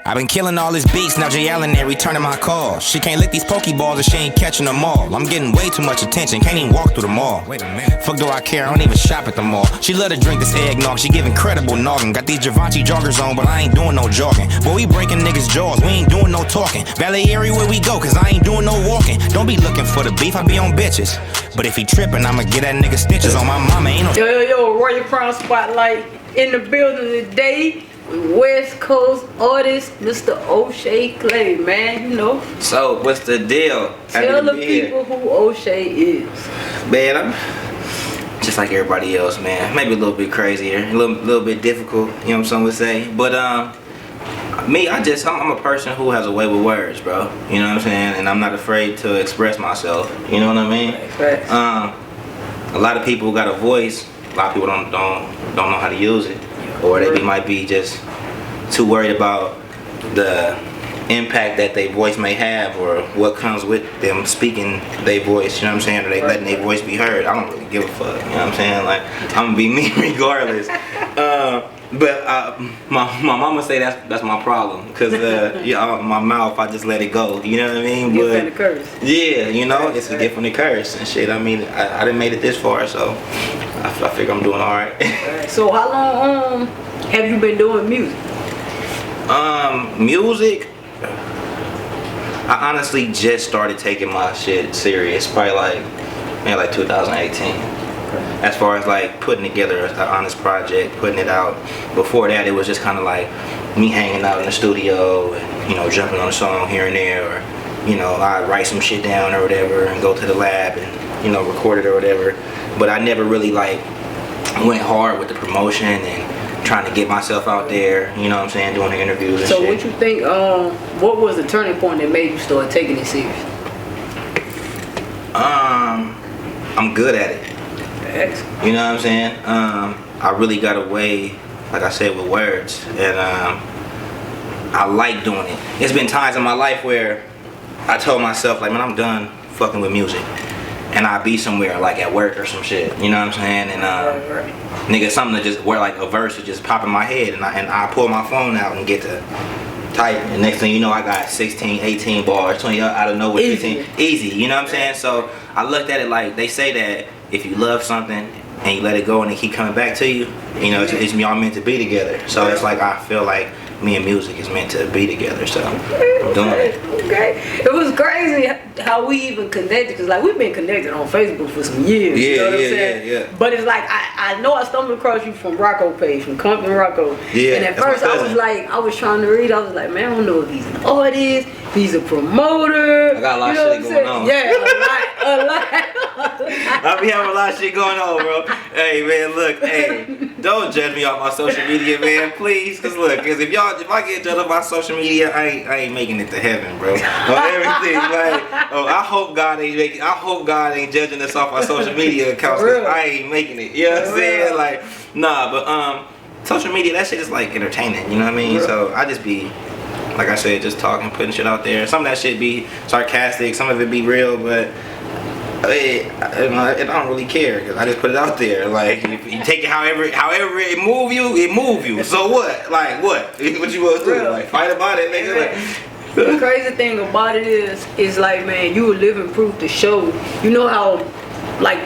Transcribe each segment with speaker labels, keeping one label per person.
Speaker 1: I've been killing all these beats, now Jay Allen ain't returning my calls. She can't lick these Pokeballs and she ain't catching them all. I'm getting way too much attention, can't even walk through the mall. Wait a minute, fuck do I care, I don't even shop at the mall. She love to drink this eggnog, she give incredible noggin. Got these Givenchy joggers on, but I ain't doing no jogging. Boy, we breaking niggas' jaws, we ain't doing no talking. Valet everywhere we go, cause I ain't doing no walking. Don't be looking for the beef, I be on bitches. But if he trippin', I'ma get that nigga stitches on my mama, ain't no.
Speaker 2: Yo, Royal Crown Spotlight in the building today. West Coast artist, Mr. O'Shea Clay, man, you know.
Speaker 3: So, what's the deal?
Speaker 2: Tell the people who O'Shea is.
Speaker 3: Man, I'm just like everybody else, man. Maybe a little bit crazier, a little bit difficult, you know what some would say. But me, I'm a person who has a way with words, bro. You know what I'm saying? And I'm not afraid to express myself. You know what I mean?
Speaker 2: Facts.
Speaker 3: A lot of people got a voice. A lot of people don't know how to use it. Or they might be just too worried about the impact that their voice may have, or what comes with them speaking their voice, you know what I'm saying, or they letting their voice be heard. I don't really give a fuck, you know what I'm saying, like, I'm gonna be me regardless. But my mama say that's my problem, cause my mouth, I just let it go, you know what I mean?
Speaker 2: Gift and a curse.
Speaker 3: Yeah, you know, it's a gift and a curse and shit. I mean, I done made it this far, so I figure I'm doing alright.
Speaker 2: So how long have you been doing music?
Speaker 3: Music, I honestly just started taking my shit serious probably like 2018. As far as like putting together an honest project, putting it out. Before that, it was just kind of like me hanging out in the studio and, you know, jumping on a song here and there, or, you know, I'd write some shit down or whatever and go to the lab and, you know, record it or whatever. But I never really like went hard with the promotion and trying to get myself out there, you know what I'm saying, doing the interviews and
Speaker 2: so
Speaker 3: shit.
Speaker 2: So what you think, what was the turning point that made you start taking it serious?
Speaker 3: I'm good at it.
Speaker 2: Excellent.
Speaker 3: You know what I'm saying? I really got away, like I said, with words, and I like doing it. There's been times in my life where I told myself, like, man, I'm done fucking with music, and I'd be somewhere, like at work or some shit, you know what I'm saying? And nigga, something to just, where like a verse would just pop in my head, and I pull my phone out and get to type, and next thing you know, I got 16, 18 bars, 20 out of nowhere, 15, easy, you know what I'm saying? So I looked at it like, they say that if you love something and you let it go and it keep coming back to you, you know, it's y'all meant to be together. So it's like, I feel like me and music is meant to be together, so I'm doing it.
Speaker 2: Okay. It was crazy how we even connected, because like we've been connected on Facebook for some years, you know what I'm saying?
Speaker 3: Yeah.
Speaker 2: But it's like, I know I stumbled across you from Rocco page, from Compton Rocco.
Speaker 3: Yeah,
Speaker 2: and at first I was trying to read, I was like, man, I don't know if he's an artist, he's a promoter.
Speaker 3: I got a lot of shit going on.
Speaker 2: Yeah, a lot.
Speaker 3: I be having a lot of shit going on, bro. Hey, man, look, hey, don't judge me off my social media, man, please. Cause look, if I get judged off my social media, I ain't making it to heaven, bro. On everything, like, I hope God ain't judging us off our social media accounts, cause I ain't making it. You know what I'm saying? Like, nah, but social media, that shit is like entertaining. You know what I mean? So I just be, like I said, just talking, putting shit out there. Some of that shit be sarcastic, some of it be real, but I don't really care, because I just put it out there. Like, if you take it however it move you. So what? Like, what? What you want to do? Like, fight about it, nigga? Like,
Speaker 2: the crazy thing about it is like, man, you a living proof to show. You know how, like,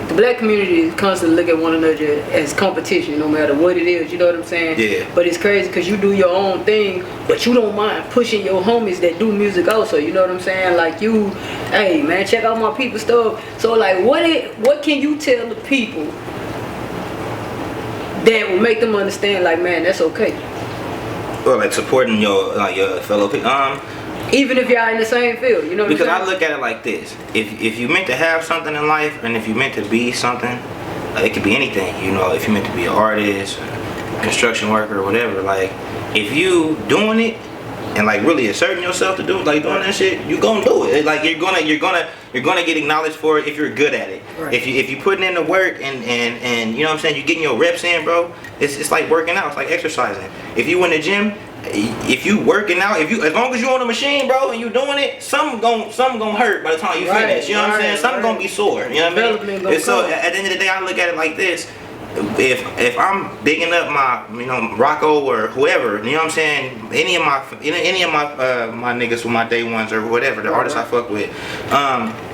Speaker 2: the black community constantly look at one another as competition, no matter what it is, you know what I'm saying?
Speaker 3: Yeah.
Speaker 2: But it's crazy because you do your own thing, but you don't mind pushing your homies that do music also, you know what I'm saying? Like, you, hey man, check out my people stuff. So like, what can you tell the people that will make them understand, like, man, that's okay?
Speaker 3: Well, like supporting your fellow people.
Speaker 2: Even if y'all in the same field, you know what I'm saying?
Speaker 3: Because I look at it like this: if you meant to have something in life, and if you meant to be something, it could be anything. You know, if you meant to be an artist, construction worker, or whatever. Like, if you doing it and like really asserting yourself to do doing that shit, you gonna do it. Like, you're gonna get acknowledged for it if you're good at it.
Speaker 2: Right.
Speaker 3: If you putting in the work and you know what I'm saying, you getting your reps in, bro. It's like working out. It's like exercising. If you in the gym, if you working out, as long as you on the machine, bro, and you doing it, something gonna hurt by the time you finish. You know what I'm saying? Something gonna be sore. You know what I mean? And so at the end of the day, I look at it like this: if I'm bigging up my, you know, Rocco or whoever, you know what I'm saying, any of my my niggas with my day ones or whatever, the artists I fuck with,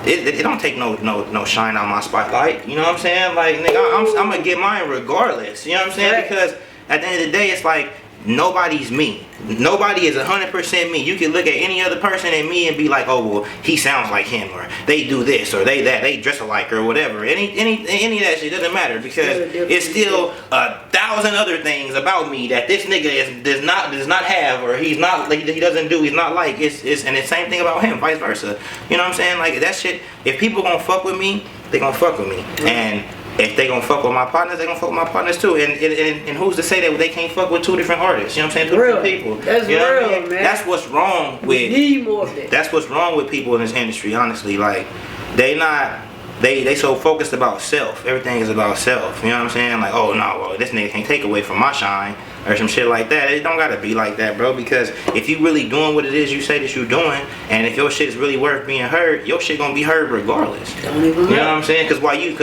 Speaker 3: it don't take no shine on my spotlight, you know what I'm saying? Like, nigga, I'm gonna get mine regardless, you know what I'm saying? Because at the end of the day, it's like, nobody's me. Nobody is 100% me. You can look at any other person and me and be like, oh, well, he sounds like him, or they do this, or they that, they dress alike, or whatever. Any of that shit doesn't matter, because it's still 1,000 other things about me that this nigga does not have, or he's not, like, he doesn't do, he's not like. And the same thing about him, vice versa. You know what I'm saying? Like, that shit, if people gonna fuck with me, they gonna fuck with me. And if they gonna fuck with my partners, they gonna fuck with my partners too. And who's to say that they can't fuck with two different artists? You know what I'm saying? Two different people.
Speaker 2: That's
Speaker 3: you know
Speaker 2: real,
Speaker 3: what I mean?
Speaker 2: man.
Speaker 3: That's what's wrong with.
Speaker 2: We need more of that.
Speaker 3: That's what's wrong with people in this industry. Honestly, like they so focused about self. Everything is about self. You know what I'm saying? Like, oh no, well, this nigga can't take away from my shine or some shit like that. It don't gotta be like that, bro. Because if you really doing what it is you say that you're doing, and if your shit is really worth being heard, your shit gonna be heard regardless.
Speaker 2: Don't even
Speaker 3: You know what I'm saying? Because while you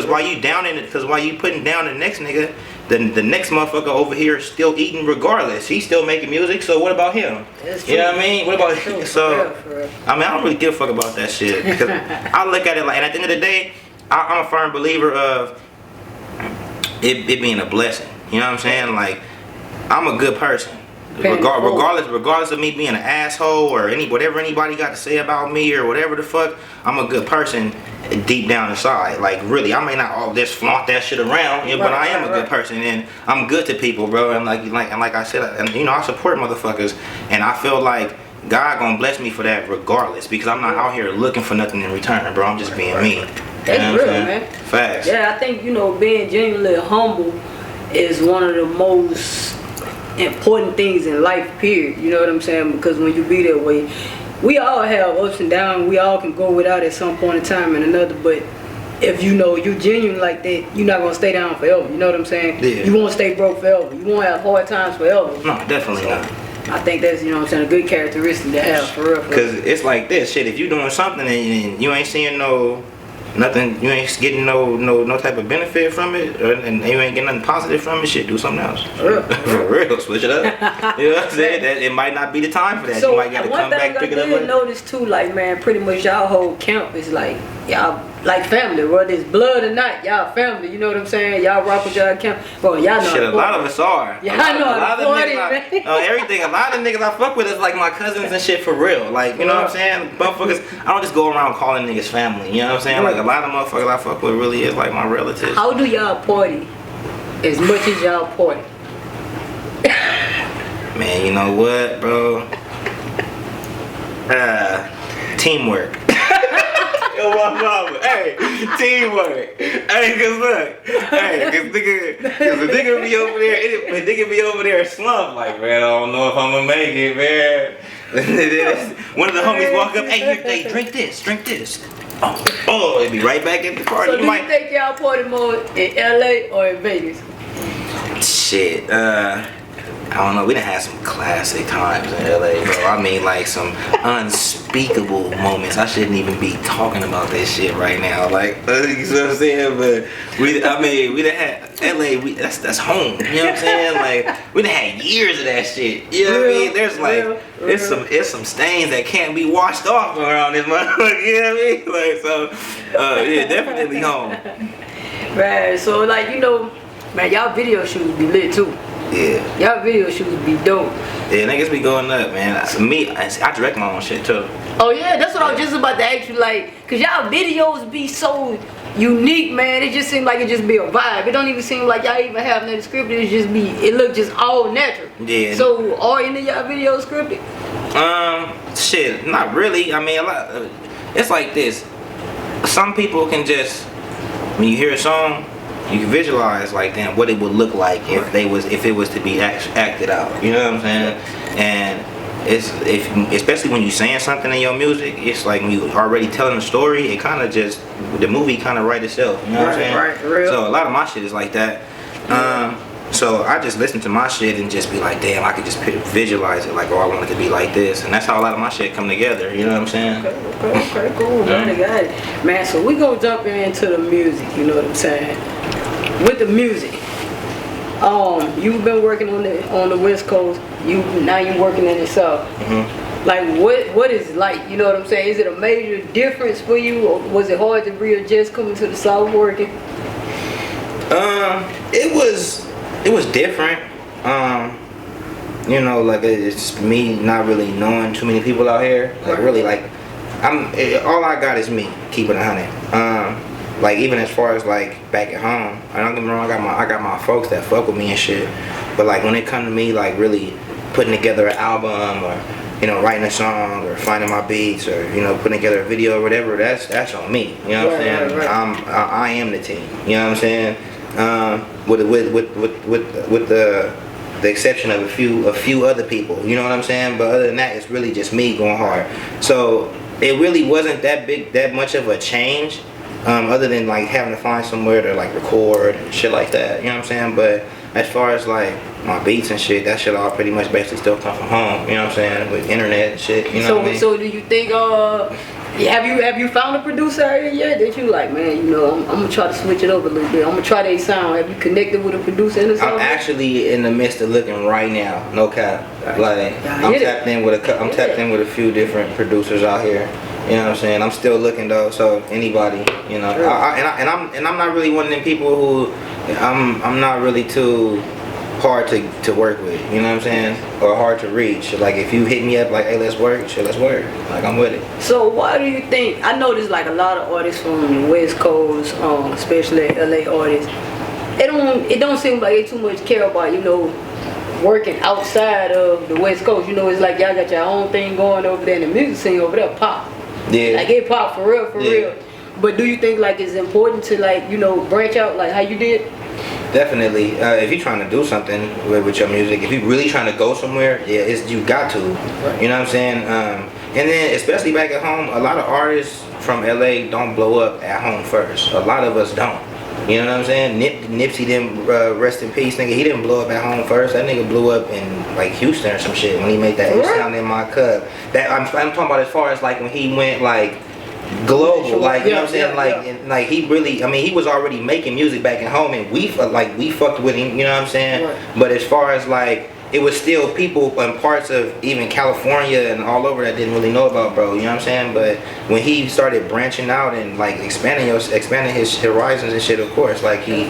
Speaker 3: putting down the next nigga, the next motherfucker over here is still eating regardless. He's still making music. So what about him? You know what I mean? What about him? So I mean, I don't really give a fuck about that shit, because I look at it like, and at the end of the day, I'm a firm believer of it being a blessing. You know what I'm saying? Like, I'm a good person. Regardless of me being an asshole or whatever anybody got to say about me or whatever the fuck, I'm a good person deep down inside. Like, really, I may not all just flaunt that shit around, you know, but I am a good person, and I'm good to people, bro. And like I said, and you know, I support motherfuckers, and I feel like God gonna bless me for that regardless, because I'm not out here looking for nothing in return, bro. I'm just being me.
Speaker 2: That's real, man.
Speaker 3: Facts.
Speaker 2: Yeah, I think, you know, being genuinely humble is one of the most important things in life, period. You know what I'm saying? Because when you be that way, we all have ups and downs. We all can go without at some point in time and another. But if you know you genuine like that, you're not gonna stay down forever. You know what I'm saying?
Speaker 3: Yeah.
Speaker 2: You won't stay broke forever. You won't have hard times forever.
Speaker 3: No, definitely not.
Speaker 2: I think that's, you know what I'm saying, a good characteristic to have, for real.
Speaker 3: Because it's like this shit. If you doing something and you ain't seeing nothing, you ain't getting no type of benefit from it, and you ain't getting nothing positive from it, shit, do something else. For real, switch it up. You know what I'm saying? That it might not be the time for that.
Speaker 2: So
Speaker 3: you might gotta come back, pick it up.
Speaker 2: One thing I did notice too, like, man, pretty much y'all whole camp is like, y'all like family, whether it's blood or not, y'all family. You know what I'm saying? Y'all rock with y'all camp. Bro, y'all know.
Speaker 3: Shit, a lot of us are.
Speaker 2: Yeah, I know.
Speaker 3: A lot of niggas, everything. A lot of niggas I fuck with is like my cousins and shit, for real. Like, you know what I'm saying? Motherfuckers, I don't just go around calling niggas family. You know what I'm saying? Like, a lot of motherfuckers I fuck with really is like my relatives.
Speaker 2: How do y'all party as much as y'all party?
Speaker 3: Man, you know what, bro? Teamwork. Yo, my mama. Hey, teamwork. Hey, cause look, cause the nigga be over there, the nigga be over there slump like, man, I don't know if I'm gonna make it, man. One of the homies walk up, hey, drink this. Oh, it'd be right back at the party.
Speaker 2: So do you think y'all party more in LA or in Vegas?
Speaker 3: Shit, I don't know, we done had some classic times in LA, bro. I mean, like, some unspeakable moments. I shouldn't even be talking about that shit right now. Like, you know what I'm saying? But we done had LA, that's home. You know what I'm saying? Like, we done had years of that shit. You know what I mean? There's like, it's some stains that can't be washed off around this motherfucker. You know what I mean? Like, so, yeah, definitely home.
Speaker 2: Right, so like, you know, man, y'all video shoots be lit too.
Speaker 3: Yeah.
Speaker 2: Y'all video shoots be dope.
Speaker 3: Yeah, niggas be going up, man. I direct my own shit too.
Speaker 2: Oh yeah, that's what I was just about to ask you, like, cause y'all videos be so unique, man. It just seems like it just be a vibe. It don't even seem like y'all even have nothing scripted. It look just all natural.
Speaker 3: Yeah.
Speaker 2: So are any of y'all videos scripted?
Speaker 3: Shit, not really. I mean, a lot. It's like this. Some people can just, when you hear a song, you can visualize like, damn, what it would look like if it was to be acted out. You know what I'm saying? And especially when you saying something in your music, it's like when you already telling a story, it kind of just, the movie kind of write itself. You know what I'm saying?
Speaker 2: Right, real.
Speaker 3: So a lot of my shit is like that. So I just listen to my shit and just be like, damn, I could just visualize it like, oh, I want it to be like this. And that's how a lot of my shit come together, you know what I'm saying?
Speaker 2: Okay, cool, man, I got it. Man, so we gonna jump into the music, you know what I'm saying? With the music, You've been working on the West Coast. Now you're working in the South.
Speaker 3: Mm-hmm.
Speaker 2: Like what is it like? You know what I'm saying? Is it a major difference for you, or was it hard to readjust coming to the South working?
Speaker 3: It was different. You know, like it's me not really knowing too many people out here. Like really, like all I got is me keeping 100. Like even as far as like back at home, I don't get me wrong, I got my folks that fuck with me and shit. But like when it come to me, like really putting together an album or writing a song or finding my beats or putting together a video or whatever, that's on me. You know what I'm saying?
Speaker 2: Right.
Speaker 3: I am the team. You know what I'm saying? With the exception of a few other people. You know what I'm saying? But other than that, it's really just me going hard. So it really wasn't that much of a change. Other than like having to find somewhere to like record and shit like that, you know what I'm saying? But as far as like my beats and shit, that shit all pretty much basically still come from home, you know what I'm saying? With internet and shit, you know what I mean?
Speaker 2: So do you think have you found a producer out here yet that you like, man, I'm gonna try to switch it up a little bit. I'm gonna try their sound. Have you connected with a producer in the South?
Speaker 3: I'm actually in the midst of looking right now, no cap. Like I'm tapped in with a few different producers out here. You know what I'm saying? I'm still looking though, so anybody, I'm not really one of them people who I'm not really too hard to work with, you know what I'm saying? Or hard to reach. Like if you hit me up like, hey, let's work, let's work. Like I'm with it.
Speaker 2: So why do you think, I know there's like a lot of artists from the West Coast, especially LA artists, it don't seem like they too much care about, working outside of the West Coast. It's like y'all got your own thing going over there in the music scene over there, pop.
Speaker 3: Yeah.
Speaker 2: Like it pop for real. But do you think like it's important to like, branch out like how you did?
Speaker 3: Definitely. If you're trying to do something with your music, if you're really trying to go somewhere, yeah, you got to. Right. You know what I'm saying? And then especially back at home, a lot of artists from LA don't blow up at home first. A lot of us don't. You know what I'm saying? Nipsey didn't, rest in peace, nigga. He didn't blow up at home first. That nigga blew up in like Houston or some shit when he made that sound in my cup. That I'm talking about as far as like when he went like global, like you know what I'm saying, like and, like he really, I mean, he was already making music back at home, and we fucked with him. You know what I'm saying? Right. But as far as like, it was still people in parts of even California and all over that didn't really know about bro, you know what I'm saying? But when he started branching out and like expanding his horizons and shit, of course, like you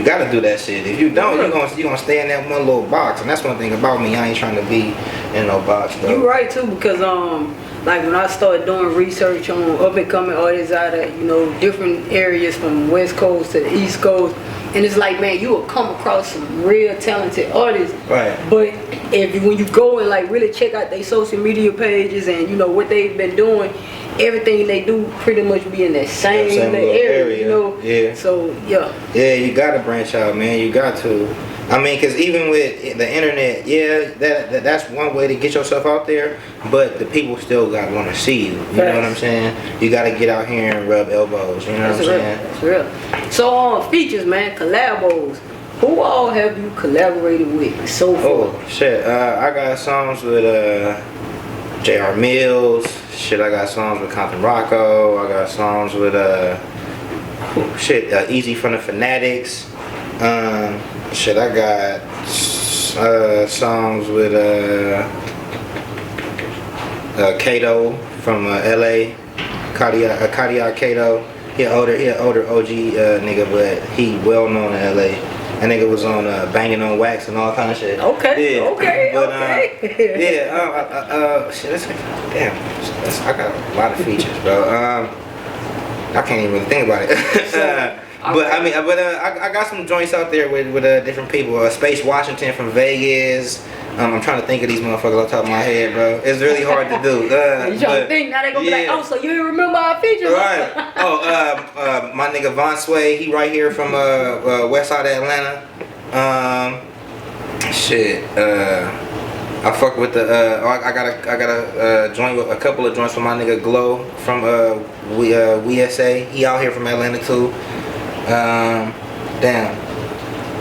Speaker 3: gotta do that shit. If you don't, you're gonna stay in that one little box. And that's one thing about me, I ain't trying to be in no box, bro.
Speaker 2: You right too, because like when I started doing research on up and coming artists out of different areas from West Coast to the East Coast, and it's like, man, you will come across some real talented artists. Right. But when you go and like really check out their social media pages and what they've been doing, everything they do pretty much be in that same little area.
Speaker 3: Yeah.
Speaker 2: So yeah.
Speaker 3: Yeah, you gotta branch out, man. You got to. I mean, because even with the internet, that's one way to get yourself out there, but the people still want to see you. You know what I'm saying? You got to get out here and rub elbows. You know what I'm saying?
Speaker 2: That's real. So features, man, collabos. Who all have you collaborated with so far?
Speaker 3: Oh, shit. I got songs with J.R. Mills. Shit, I got songs with Compton Rocco. I got songs with Easy from the Fanatics. Shit, I got songs with Kato from LA, Cardiac Kato. He an older OG nigga, but he well known in LA. That nigga was on Banging on Wax and all kind of shit.
Speaker 2: Okay.
Speaker 3: Yeah.
Speaker 2: Okay.
Speaker 3: Shit, I got a lot of features, bro. I can't even really think about it. But I mean, I got some joints out there with different people. Space Washington from Vegas. I'm trying to think of these motherfuckers off the top of my head, bro. It's really hard to do.
Speaker 2: You trying to think, now they gonna be like, oh, so you didn't remember our features?
Speaker 3: Right. My nigga Von Sway, he right here from west side of Atlanta. I fuck with the I got a joint with a couple of joints with my nigga Glow from WSA. He out here from Atlanta too. Damn,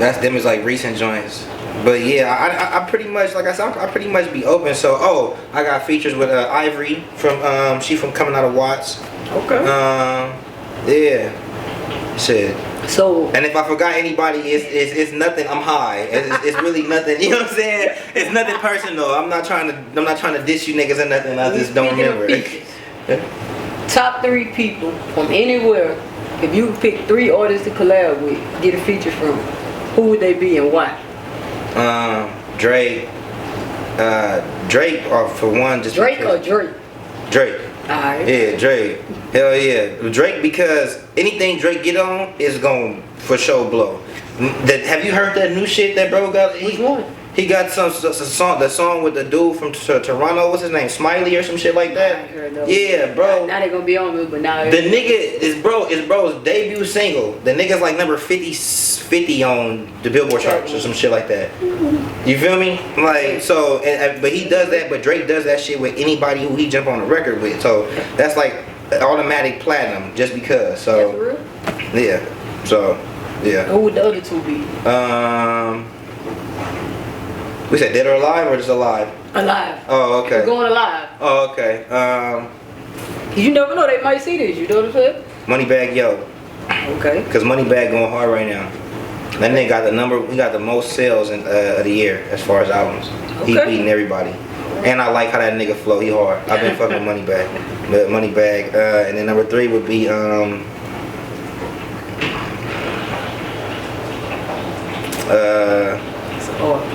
Speaker 3: that's them is like recent joints. But yeah, I pretty much, like I said, I pretty much be open. So I got features with Ivory from she from Coming Out of Watts.
Speaker 2: Okay.
Speaker 3: Yeah. Shit.
Speaker 2: So
Speaker 3: And if I forgot anybody, it's nothing. I'm high. It's really nothing. You know what I'm saying? It's nothing personal. I'm not trying to diss you niggas or nothing. I just don't
Speaker 2: speaking of
Speaker 3: remember.
Speaker 2: features, top 3 people from anywhere. If you could pick 3 artists to collab with, get a feature from, who would they be and why?
Speaker 3: Drake. Drake, or for one, just
Speaker 2: Drake
Speaker 3: because,
Speaker 2: or Drake?
Speaker 3: Drake.
Speaker 2: Alright.
Speaker 3: Yeah, Drake. Hell yeah, Drake, because anything Drake get on is gon' for sure blow. Have you heard that new shit that bro got?
Speaker 2: Which one?
Speaker 3: He got some song, the song with the dude from Toronto. What's his name? Smiley or some shit like
Speaker 2: I
Speaker 3: that.
Speaker 2: ain't heard that.
Speaker 3: Yeah, bro.
Speaker 2: Now they gonna be on me, but now
Speaker 3: The nigga is bro's debut single. The nigga's like number 50 on the Billboard charts or some shit like that. You feel me? Like so, but he does that. But Drake does that shit with anybody who he jump on the record with. So that's like automatic platinum just because. So
Speaker 2: that's real?
Speaker 3: yeah. So yeah.
Speaker 2: Who would the other 2 be?
Speaker 3: We said dead or alive or just alive?
Speaker 2: Alive.
Speaker 3: Oh okay.
Speaker 2: We're going alive.
Speaker 3: Oh okay.
Speaker 2: You never know, they might see this, you know what I'm saying?
Speaker 3: Moneybagg Yo.
Speaker 2: Okay.
Speaker 3: Cause Moneybagg going hard right now. That nigga got he got the most sales of the year as far as albums. He
Speaker 2: Okay.
Speaker 3: beating everybody. And I like how that nigga flow. He hard. I've been fucking with Moneybagg. But Moneybagg. And then number 3 would be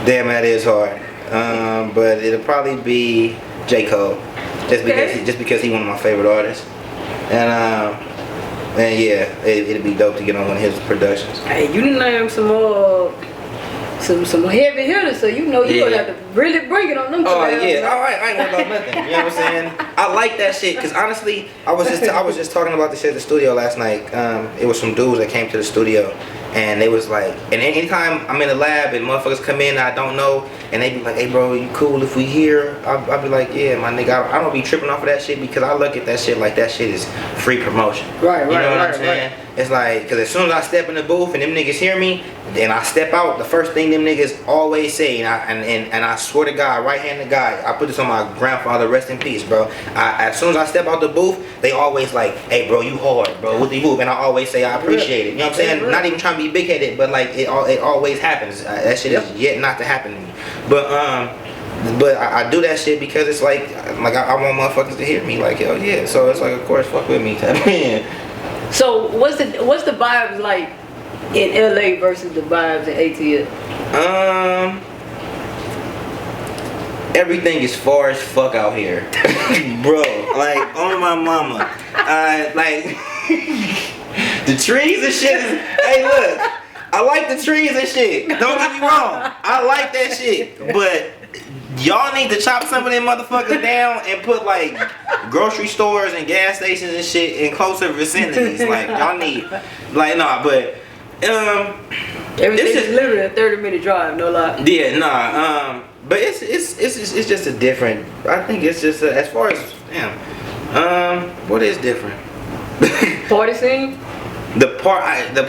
Speaker 3: damn, that is hard. But it'll probably be J. Cole. Just because he one of my favorite artists. And yeah, it'd be dope to get on one of his productions.
Speaker 2: Hey, you done named some heavy hitters, so you know you gonna have to really bring it on them.
Speaker 3: Oh yeah, all right, I ain't worried about nothing. You know what I'm saying? I like that shit because honestly, I was just talking about this shit at the studio last night. It was some dudes that came to the studio, and they was like, and anytime I'm in the lab and motherfuckers come in I don't know, and they be like, hey bro, you cool if we here? I'll be like, yeah, my nigga, I don't be tripping off of that shit because I look at that shit like that shit is free promotion.
Speaker 2: Right,
Speaker 3: you know what I'm
Speaker 2: right,
Speaker 3: saying? It's like, because as soon as I step in the booth and them niggas hear me, then I step out, the first thing them niggas always say, and I swear to God, right hand to God, I put this on my grandfather, rest in peace, bro. As soon as I step out the booth, they always like, hey bro, you hard, bro, with the move, and I always say I appreciate it. You know what I'm saying? Not even trying to be big headed, but like it always happens. That shit is yet not to happen to me. But I do that shit because it's like I want motherfuckers to hear me, like hell yeah. So it's like, of course, fuck with me, type man.
Speaker 2: So what's the vibes like in LA versus the vibes in ATL?
Speaker 3: Everything is far as fuck out here, bro. Like on my mama, like the trees and shit. Hey, look, I like the trees and shit. Don't get me wrong, I like that shit, but y'all need to chop some of them motherfuckers down and put like grocery stores and gas stations and shit in closer vicinities. Like y'all need, like nah, but
Speaker 2: Everything is literally a 30-minute drive, no lie.
Speaker 3: yeah, nah, but it's just a different. I think it's just as far as what is different?
Speaker 2: Party scene?
Speaker 3: The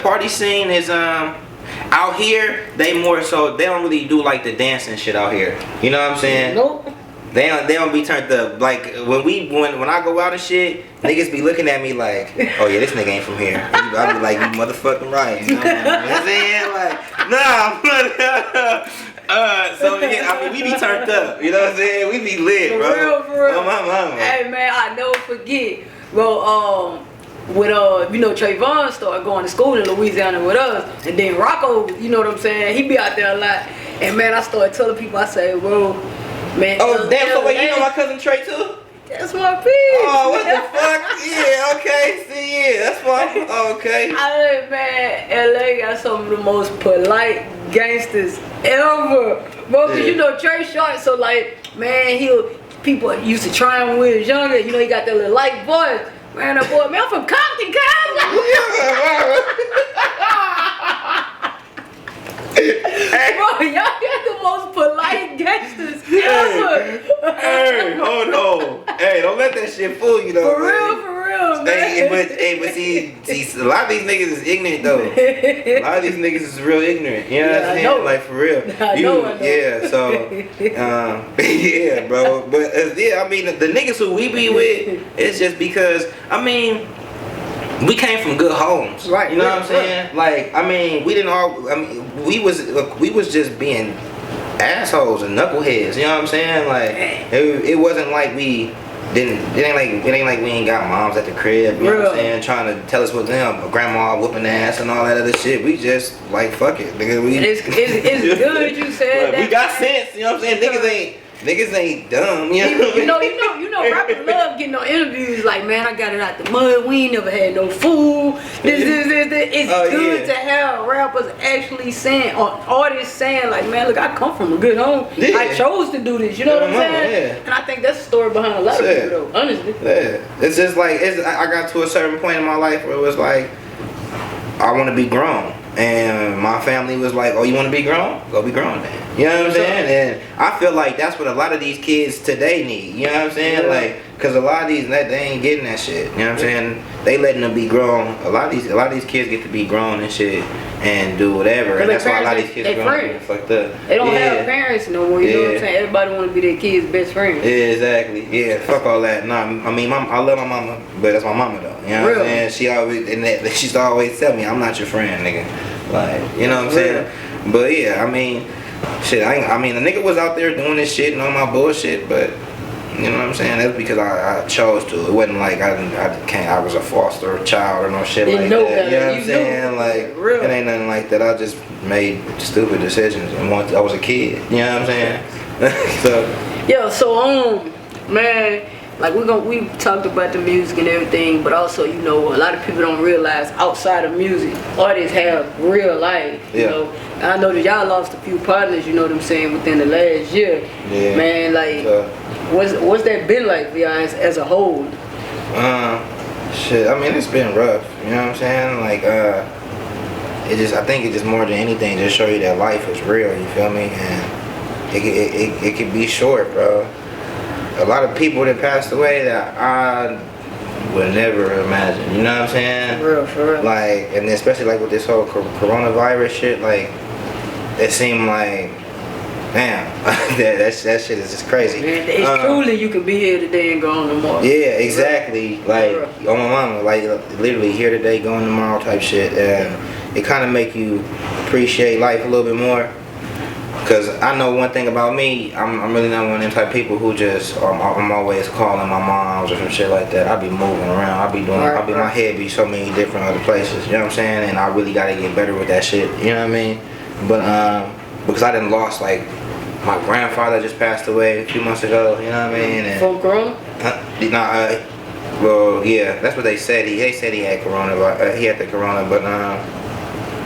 Speaker 3: party scene is out here. They more so they don't really do like the dancing shit out here. You know what I'm saying?
Speaker 2: Nope.
Speaker 3: They don't be turned up. Like when I go out and shit, niggas be looking at me like, oh yeah, this nigga ain't from here. I be like, you motherfucking right. You know what I'm saying? Like, nah. So yeah, I mean, we be turned up. You know what I'm saying? We be lit, bro.
Speaker 2: For real.
Speaker 3: Oh my mama.
Speaker 2: Hey man, I never forget, bro. When Trayvon started going to school in Louisiana with us, and then Rocco, you know what I'm saying? He be out there a lot, and man, I started telling people, I say, bro, man.
Speaker 3: Oh damn! So wait, you know my cousin Trey too?
Speaker 2: That's my piece.
Speaker 3: Oh, what the fuck? Yeah, okay. See, yeah, that's fine. Oh, okay.
Speaker 2: Man, LA got some of the most polite gangsters ever. Bro, cause you know Trey short, so like, man, people used to try him when he was younger. You know, he got that little light voice. Man, that boy, man, I'm from Compton, cuz. Bro, y'all got the most polite gangsters ever.
Speaker 3: Hey, hold on. Hey, don't let that shit fool you though.
Speaker 2: For real, man.
Speaker 3: But see, a lot of these niggas is ignorant though. A lot of these niggas is real ignorant. You know what I'm saying?
Speaker 2: Know.
Speaker 3: Like for real.
Speaker 2: I know.
Speaker 3: Yeah. So, yeah, bro. But yeah, I mean, the niggas who we be with, it's just because I mean, we came from good homes.
Speaker 2: Right.
Speaker 3: You know what I'm saying? Like, I mean, we didn't all. I mean, we was just being assholes and knuckleheads. You know what I'm saying? Like, it wasn't like we didn't. It ain't like we ain't got moms at the crib. You know what I'm saying? Trying to tell us what them, grandma whooping ass and all that other shit. We just like fuck it, nigga.
Speaker 2: It's good you said that.
Speaker 3: We got sense. You know what I'm saying? Niggas ain't dumb. You know,
Speaker 2: rappers love getting on interviews like, man, I got it out the mud. We ain't never had no food. It's good to have rappers actually saying, or artists saying, like, man, look, I come from a good home.
Speaker 3: Yeah.
Speaker 2: I chose to do this. You know what I'm saying?
Speaker 3: Yeah.
Speaker 2: And I think that's the story behind a lot of people, though. Honestly.
Speaker 3: Yeah. It's just like I got to a certain point in my life where it was like, I want to be grown. And my family was like, oh, you want to be grown? Go be grown then. You know what I'm saying? And I feel like that's what a lot of these kids today need. You know what I'm saying?
Speaker 2: Yeah.
Speaker 3: Like, because a lot of these, they ain't getting that shit. You know what I'm saying? They letting them be grown. A lot of these kids get to be grown and shit and do whatever. And that's why a lot of these kids are fucked up.
Speaker 2: They don't have parents no more. You know what I'm saying? Everybody want to be their kid's best friend.
Speaker 3: Yeah, exactly. Yeah, fuck all that. No, I mean, I love my mama, but that's my mama though. You know what I'm saying? She's always tell me, I'm not your friend, nigga. Like, you know what I'm saying? But yeah, I mean, shit. I mean, the nigga was out there doing this shit and all my bullshit, but you know what I'm saying? That's because I chose to. It wasn't like I was a foster child or no shit like that. You know what I'm saying? Like, it ain't nothing like that. I just made stupid decisions and I was a kid. You know what I'm saying?
Speaker 2: So man, like we talked about the music and everything, but also, you know, a lot of people don't realize outside of music, artists have real life. You know, and I know that y'all lost a few partners. You know what I'm saying, within the last year. Yeah. Man, like, what's that been like for y'all as a whole?
Speaker 3: Shit. I mean, it's been rough. You know what I'm saying? Like, I think it just more than anything just show you that life is real. You feel me? And it can be short, bro. A lot of people that passed away that I would never imagine. You know what I'm saying?
Speaker 2: For real.
Speaker 3: Like, and especially like with this whole coronavirus shit, like, it seemed like, damn, that shit is just crazy.
Speaker 2: Man, it's truly you can be here today and gone tomorrow.
Speaker 3: Yeah, exactly. Like, on my mama, like, literally here today, going tomorrow type shit. And it kind of make you appreciate life a little bit more. Cause I know one thing about me, I'm really not one of them type of people who just I'm always calling my moms or some shit like that. I be moving around. My head be so many different other places. You know what I'm saying? And I really gotta get better with that shit. You know what I mean? But because I done lost, like, my grandfather just passed away a few months ago. You know what I mean? And,
Speaker 2: from corona?
Speaker 3: Well, yeah, that's what they said. They said he had corona, but he had the corona, but I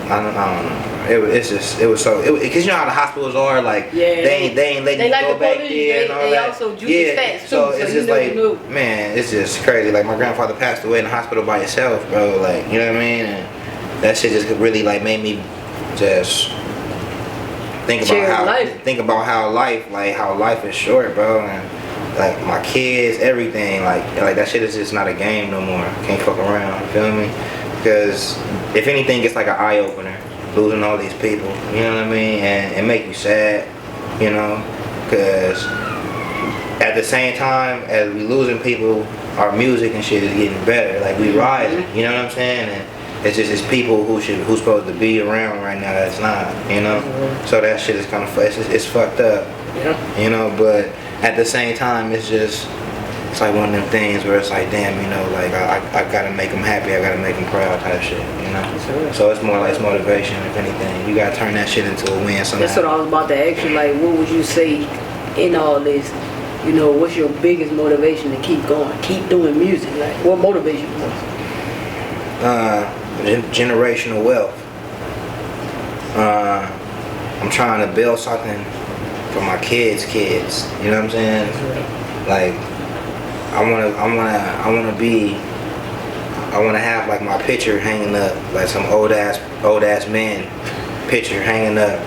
Speaker 3: don't know. It was so because you know how the hospitals are, like, they ain't letting you go back there and all that.
Speaker 2: They also juice the stats too,
Speaker 3: so it's just like, man, it's just crazy. Like, my grandfather passed away in the hospital by himself, bro. Like, you know what I mean? And that shit just really, like, made me just think about how life is short, bro. And like, my kids, everything, like that shit is just not a game no more. Can't fuck around. You feel me? Because if anything, it's like an eye opener. Losing all these people, you know what I mean? And it make you sad, you know? Because at the same time as we losing people, our music and shit is getting better. Like, we rising, you know what I'm saying? And it's people who's supposed to be around right now that's not, you know? So that shit is kind of, it's fucked up, you know? But at the same time, it's like one of them things where it's like, damn, you know, like, I gotta make them happy, I gotta make them proud type shit, you know? So it's more like motivation, if anything. You gotta turn that shit into a win somehow.
Speaker 2: That's what I was about to ask you, like, what would you say in all this? You know, what's your biggest motivation to keep going, keep doing music? Like, what motivates you most?
Speaker 3: Generational wealth. I'm trying to build something for my kids, you know what I'm saying? Like, I wanna have, like, my picture hanging up, like some old ass man picture hanging up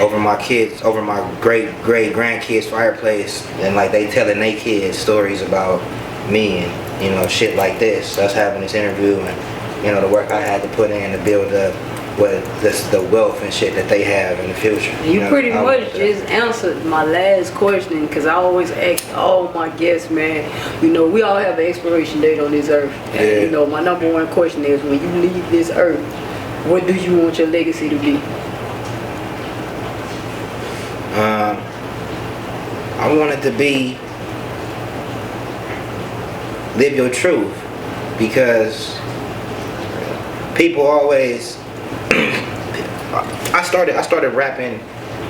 Speaker 3: over my great grandkids' fireplace, and like they telling their kids stories about me and, you know, shit like this. Us having this interview and, you know, the work I had to put in to build up with the wealth and shit that they have in the future.
Speaker 2: You
Speaker 3: know?
Speaker 2: pretty much just answered my last question, because I always ask all my guests, man, you know, we all have an expiration date on this earth. And,
Speaker 3: Yeah.
Speaker 2: you know, my number one question is, when you leave this earth, what do you want your legacy to be?
Speaker 3: I want it to be live your truth, because people always I started rapping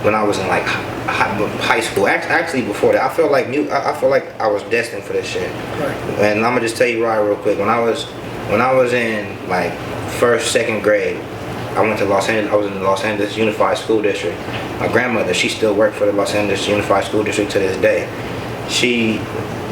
Speaker 3: when I was in like high school. Actually before that, I felt like I was destined for this shit.
Speaker 2: Right.
Speaker 3: And I'm gonna just tell you right real quick. When I was in like first, second grade, I went to Los Angeles. I was in the Los Angeles Unified School District. My grandmother, she still worked for the Los Angeles Unified School District to this day. She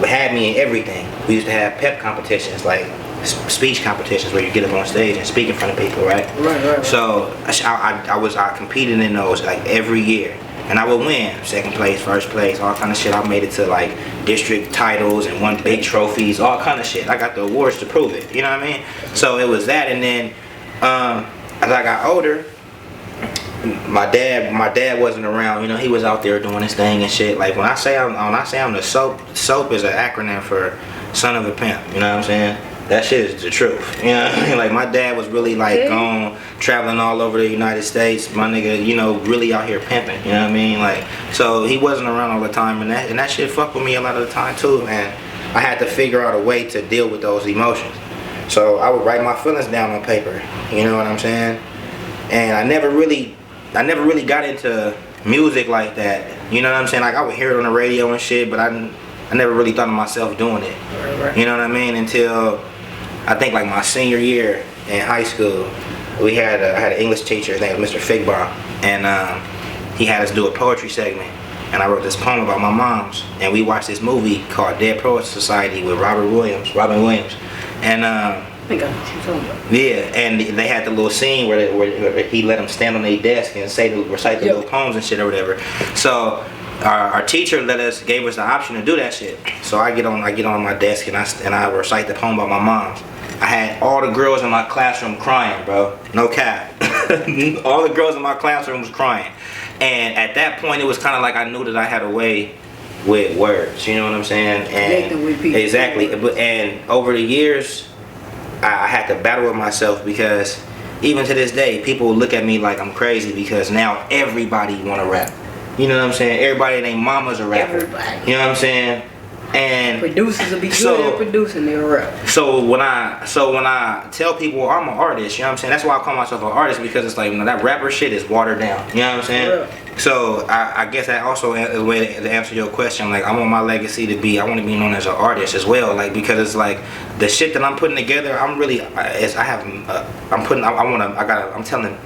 Speaker 3: had me in everything. We used to have pep competitions, like speech competitions, where you get up on stage and speak in front of people, right?
Speaker 2: Right.
Speaker 3: So I competed in those like every year, and I would win second place, first place, all kind of shit. I made it to like district titles and won big trophies, all kind of shit. I got the awards to prove it. You know what I mean? So it was that, and then as I got older, my dad wasn't around. You know, he was out there doing his thing and shit. Like when I say I'm the S.O.A.P, S.O.A.P is an acronym for son of a pimp. You know what I'm saying? That shit is the truth. You know what I mean? Like my dad was really like gone, traveling all over the United States. My nigga, you know, really out here pimping. You know what I mean? Like, so he wasn't around all the time, and that shit fucked with me a lot of the time too. And I had to figure out a way to deal with those emotions. So I would write my feelings down on paper. You know what I'm saying? And I never really got into music like that. You know what I'm saying? Like I would hear it on the radio and shit, but I never really thought of myself doing it.
Speaker 2: Right.
Speaker 3: You know what I mean? Until I think like my senior year in high school, I had an English teacher. His name was Mr. Figbar, and he had us do a poetry segment. And I wrote this poem about my moms, and we watched this movie called Dead Poets Society with Robin Williams, and
Speaker 2: I think I know what you're talking about.
Speaker 3: yeah, and they had the little scene where he let them stand on their desk and recite the little poems and shit or whatever. So our teacher gave us the option to do that shit. So I get on my desk and I recite the poem about my moms. I had all the girls in my classroom crying, bro. No cap. All the girls in my classroom was crying. And at that point, it was kind of like I knew that I had a way with words. You know what I'm saying? And
Speaker 2: Connecting with people.
Speaker 3: exactly. And over the years, I had to battle with myself, because even to this day, people look at me like I'm crazy, because now everybody want to rap. You know what I'm saying? Everybody and their mama's a rapper.
Speaker 2: Everybody.
Speaker 3: You know what I'm saying? And
Speaker 2: Producers will be good at producing their rap.
Speaker 3: so when I tell people I'm an artist, you know what I'm saying? That's why I call myself an artist, because it's like, you know, that rapper shit is watered down. You know what I'm saying?
Speaker 2: Yeah.
Speaker 3: So I guess that also is a way to answer your question. Like I want my legacy to be, I want to be known as an artist as well. Like, because it's like the shit that I'm putting together, I'm telling.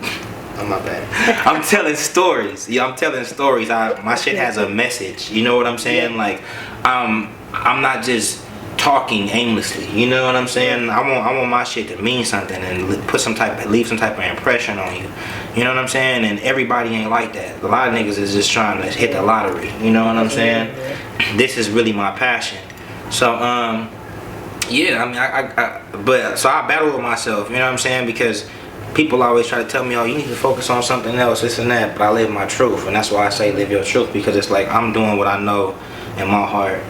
Speaker 3: Oh, my bad. I'm telling stories. Yeah, I'm telling stories. My shit has a message. You know what I'm saying? Like, I'm not just talking aimlessly. You know what I'm saying? I want my shit to mean something and leave some type of impression on you. You know what I'm saying? And everybody ain't like that. A lot of niggas is just trying to hit the lottery. You know what I'm saying? This is really my passion. So yeah. I mean, so I battle with myself. You know what I'm saying? Because people always try to tell me, oh, you need to focus on something else, this and that, but I live my truth, and that's why I say live your truth, because it's like I'm doing what I know in my heart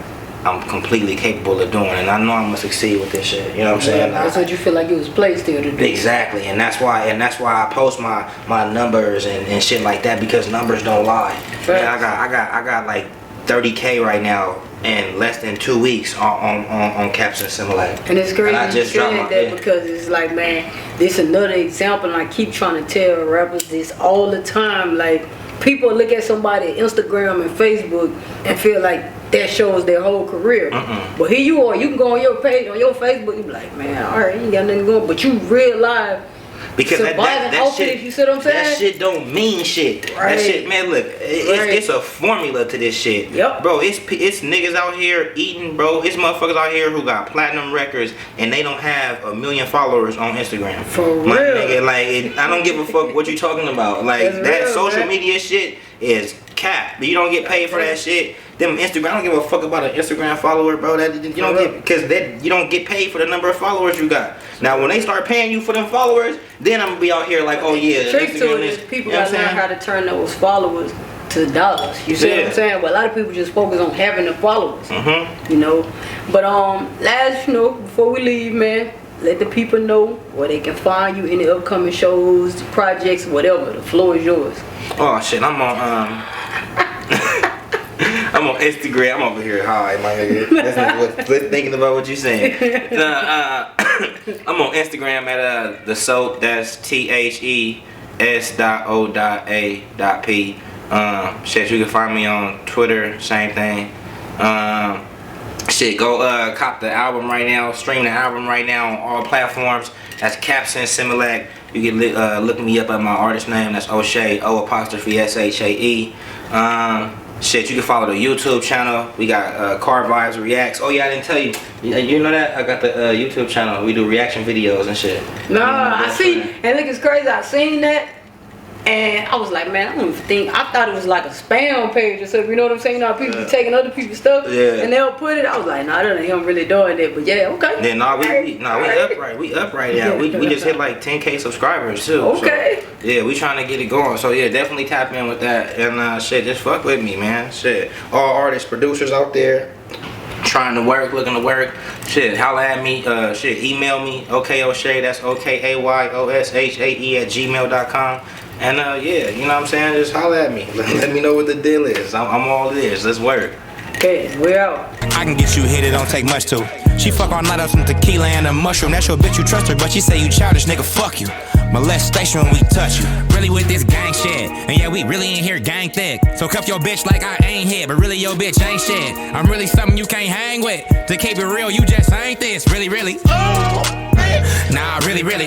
Speaker 3: I'm completely capable of doing, and I know I'm gonna succeed with this shit. You know what I'm saying?
Speaker 2: That's what you feel like it was placed there to do.
Speaker 3: Exactly, and that's why I post my numbers and shit like that, because numbers don't lie. Man, I got like 30K right now in less than 2 weeks on Caps and Similac.
Speaker 2: And it's crazy
Speaker 3: and I just
Speaker 2: you
Speaker 3: dropped
Speaker 2: said that, because it's like, man, this another example, and I keep trying to tell rappers this all the time. Like, people look at somebody Instagram and Facebook and feel like that shows their whole career. But here you are, you can go on your page, on your Facebook, you be like, man, alright, you ain't got nothing going, but you real life.
Speaker 3: Because that shit,
Speaker 2: you see what I'm saying?
Speaker 3: That shit don't mean shit.
Speaker 2: Right.
Speaker 3: That shit, man, look, it's a formula to this shit.
Speaker 2: Yep.
Speaker 3: Bro, it's niggas out here eating, bro. It's motherfuckers out here who got platinum records and they don't have 1 million followers on Instagram.
Speaker 2: For
Speaker 3: My
Speaker 2: real.
Speaker 3: nigga, like, I don't give a fuck what you talking about. Like,
Speaker 2: That's
Speaker 3: that
Speaker 2: real,
Speaker 3: social
Speaker 2: man.
Speaker 3: media shit is cap. But you don't get paid for that shit. Them Instagram, I don't give a fuck about an Instagram follower, bro. That you don't get because that you don't get paid for the number of followers you got. Now when they start paying you for them followers, then I'm gonna be out here like, oh yeah.
Speaker 2: The trick to it is people gotta learn how to turn those followers to dollars. You see what I'm saying? But a lot of people just focus on having the followers. You know. But last, before we leave, man, let the people know where they can find you in the upcoming shows, projects, whatever. The floor is yours.
Speaker 3: Oh shit, I'm on I'm on Instagram. I'm over here high, my nigga. Thinking about what you saying. I'm on Instagram at the S.O.A.P. That's THES.O.A.P. Shit, you can find me on Twitter, same thing. Shit, go cop the album right now, stream the album right now on all platforms. That's Capson Similac. You can look me up at my artist name. That's O'Shea, O''SHAE. Shit, you can follow the YouTube channel. We got Car Vibes Reacts. Oh yeah, I didn't tell you. You know that? I got the YouTube channel. We do reaction videos and shit.
Speaker 2: Nah, I see. And look, it's crazy. I seen that. And I was like, man, I don't even think, I thought it was like a spam page or something, you know what I'm saying? You know how people be taking other people's stuff and they'll put it. I was like, nah, that ain't him really doing that, but yeah, okay.
Speaker 3: Yeah, we up right now. We just hit like 10K subscribers too.
Speaker 2: Okay.
Speaker 3: So, yeah, we trying to get it going. So yeah, definitely tap in with that. And shit, just fuck with me, man. Shit, all artists, producers out there trying to work, looking to work. Shit, holla at me. Shit, email me. OKOSHAE, that's OKAYOSHAE @gmail.com. And yeah, you know what I'm saying? Just holla at me. Let me know what the deal is. I'm all ears. Let's work.
Speaker 2: Okay, we're out.
Speaker 1: I can get you hit, it don't take much to. She fuck all night on some tequila and a mushroom. That's your bitch, you trust her, but she say you childish, nigga, fuck you. Molestation when we touch you. Really with this gang shit. And yeah, we really in here gang thick. So cuff your bitch like I ain't here, but really your bitch ain't shit. I'm really something you can't hang with. To keep it real, you just ain't this. Really, really. Oh, nah, really, really.